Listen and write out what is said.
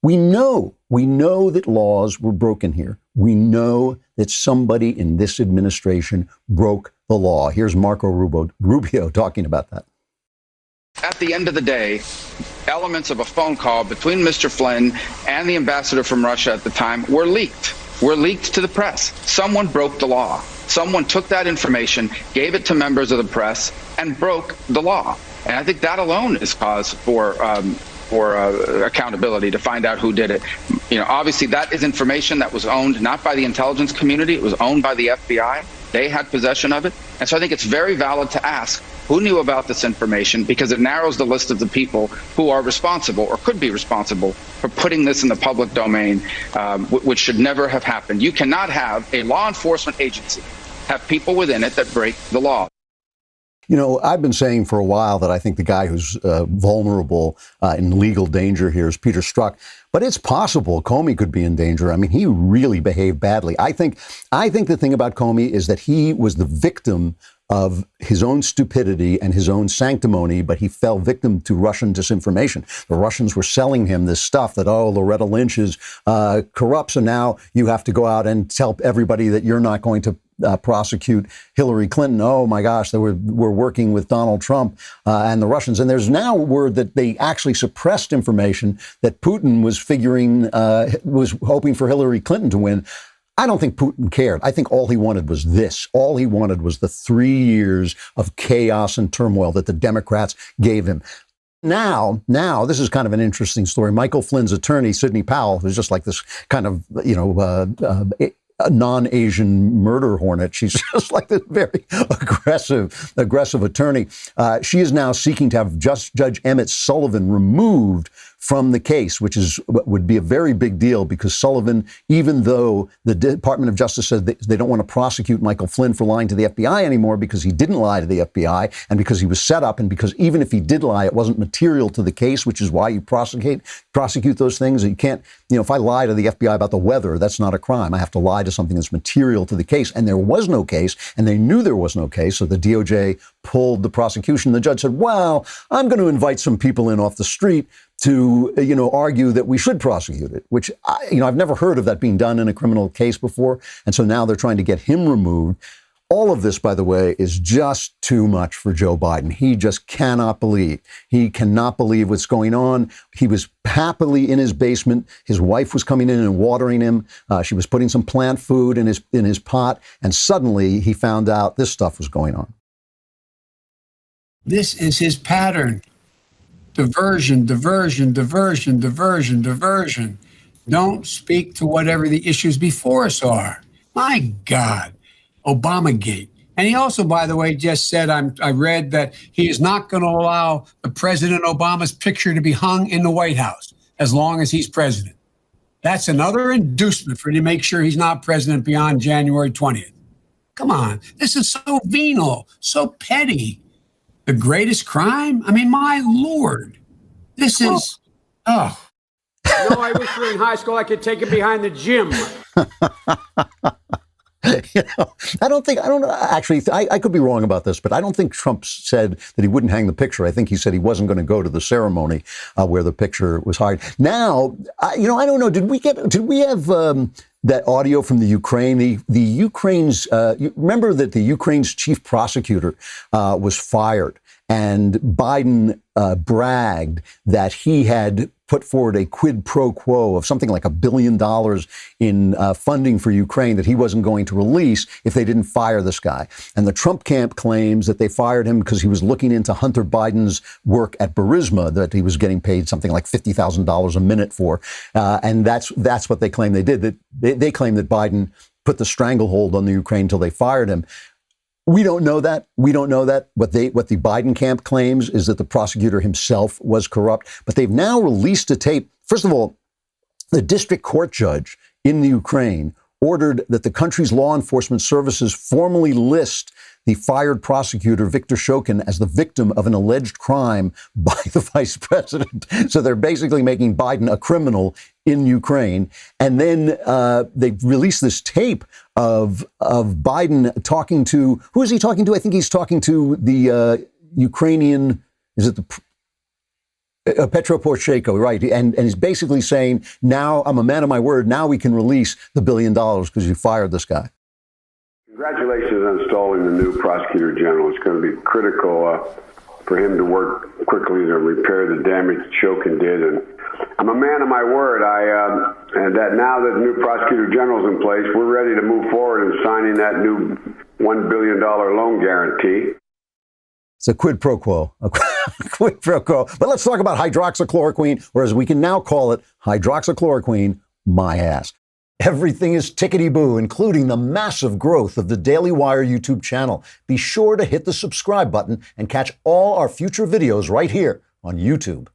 we know that laws were broken here. We know that somebody in this administration broke the law. Here's Marco Rubio talking about that. At the end of the day, elements of a phone call between Mr. Flynn and the ambassador from Russia at the time were leaked to the press. Someone broke the law. Someone took that information, gave it to members of the press, and broke the law. And I think that alone is cause for accountability, to find out who did it. Obviously that is information that was owned not by the intelligence community. It was owned by the FBI. They had possession of it. And so I think it's very valid to ask who knew about this information, because it narrows the list of the people who are responsible or could be responsible for putting this in the public domain, which should never have happened. You cannot have a law enforcement agency have people within it that break the law. I've been saying for a while that I think the guy who's vulnerable in legal danger here is Peter Strzok. But it's possible Comey could be in danger. I mean, he really behaved badly. I think the thing about Comey is that he was the victim of his own stupidity and his own sanctimony, but he fell victim to Russian disinformation. The Russians were selling him this stuff that, Loretta Lynch is corrupt, so now you have to go out and tell everybody that you're not going to prosecute Hillary Clinton. Oh my gosh, we're working with Donald Trump and the Russians. And there's now word that they actually suppressed information that Putin was was hoping for Hillary Clinton to win. I don't think Putin cared. I think all he wanted was this. All he wanted was the 3 years of chaos and turmoil that the Democrats gave him. Now, this is kind of an interesting story. Michael Flynn's attorney, Sidney Powell, who's just like this kind of, a non-Asian murder hornet. She's just like this very aggressive attorney. She is now seeking to have Judge Emmett Sullivan removed from the case, which would be a very big deal, because Sullivan, even though the Department of Justice said they don't want to prosecute Michael Flynn for lying to the FBI anymore because he didn't lie to the FBI and because he was set up, and because even if he did lie, it wasn't material to the case, which is why you prosecute those things. You can't, if I lie to the FBI about the weather, that's not a crime. I have to lie to something that's material to the case. And there was no case, and they knew there was no case. So the DOJ pulled the prosecution. The judge said, well, I'm going to invite some people in off the street to, argue that we should prosecute it, which, I've never heard of that being done in a criminal case before. And so now they're trying to get him removed. All of this, by the way, is just too much for Joe Biden. He just cannot believe. He cannot believe what's going on. He was happily in his basement. His wife was coming in and watering him. She was putting some plant food in his pot. And suddenly he found out this stuff was going on. This is his pattern. Diversion, diversion, diversion, diversion, diversion. Don't speak to whatever the issues before us are. My God, Obamagate. And he also, by the way, just said, I read that he is not going to allow the President Obama's picture to be hung in the White House as long as he's president. That's another inducement for him to make sure he's not president beyond January 20th. Come on, this is so venal, so petty. The greatest crime? I mean, my Lord, this is, I wish we were in high school, I could take it behind the gym. I could be wrong about this, but I don't think Trump said that he wouldn't hang the picture. I think he said he wasn't going to go to the ceremony where the picture was hired. Now, I don't know. Did we have that audio from the Ukraine? The Ukraine's, remember that the Ukraine's chief prosecutor was fired, and Biden bragged that he had put forward a quid pro quo of something like $1 billion in funding for Ukraine that he wasn't going to release if they didn't fire this guy. And the Trump camp claims that they fired him because he was looking into Hunter Biden's work at Burisma that he was getting paid something like $50,000 a minute for. And that's what they claim they did. That they claim that Biden put the stranglehold on the Ukraine until they fired him. We don't know that. What the Biden camp claims is that the prosecutor himself was corrupt. But they've now released a tape. First of all, the district court judge in the Ukraine ordered that the country's law enforcement services formally list the fired prosecutor, Viktor Shokin, as the victim of an alleged crime by the vice president. So they're basically making Biden a criminal in Ukraine. And then they released this tape of Biden talking to, who is he talking to? I think he's talking to the Ukrainian, is it Petro Poroshenko, right. And he's basically saying, now I'm a man of my word. Now we can release the $1 billion because you fired this guy. Congratulations on installing the new prosecutor general. It's going to be critical for him to work quickly to repair the damage Shokin did. And I'm a man of my word. And that now that the new prosecutor general is in place, we're ready to move forward in signing that new $1 billion loan guarantee. It's a quid pro quo, quid pro quo. But let's talk about hydroxychloroquine, or as we can now call it, hydroxychloroquine, my ass. Everything is tickety-boo, including the massive growth of the Daily Wire YouTube channel. Be sure to hit the subscribe button and catch all our future videos right here on YouTube.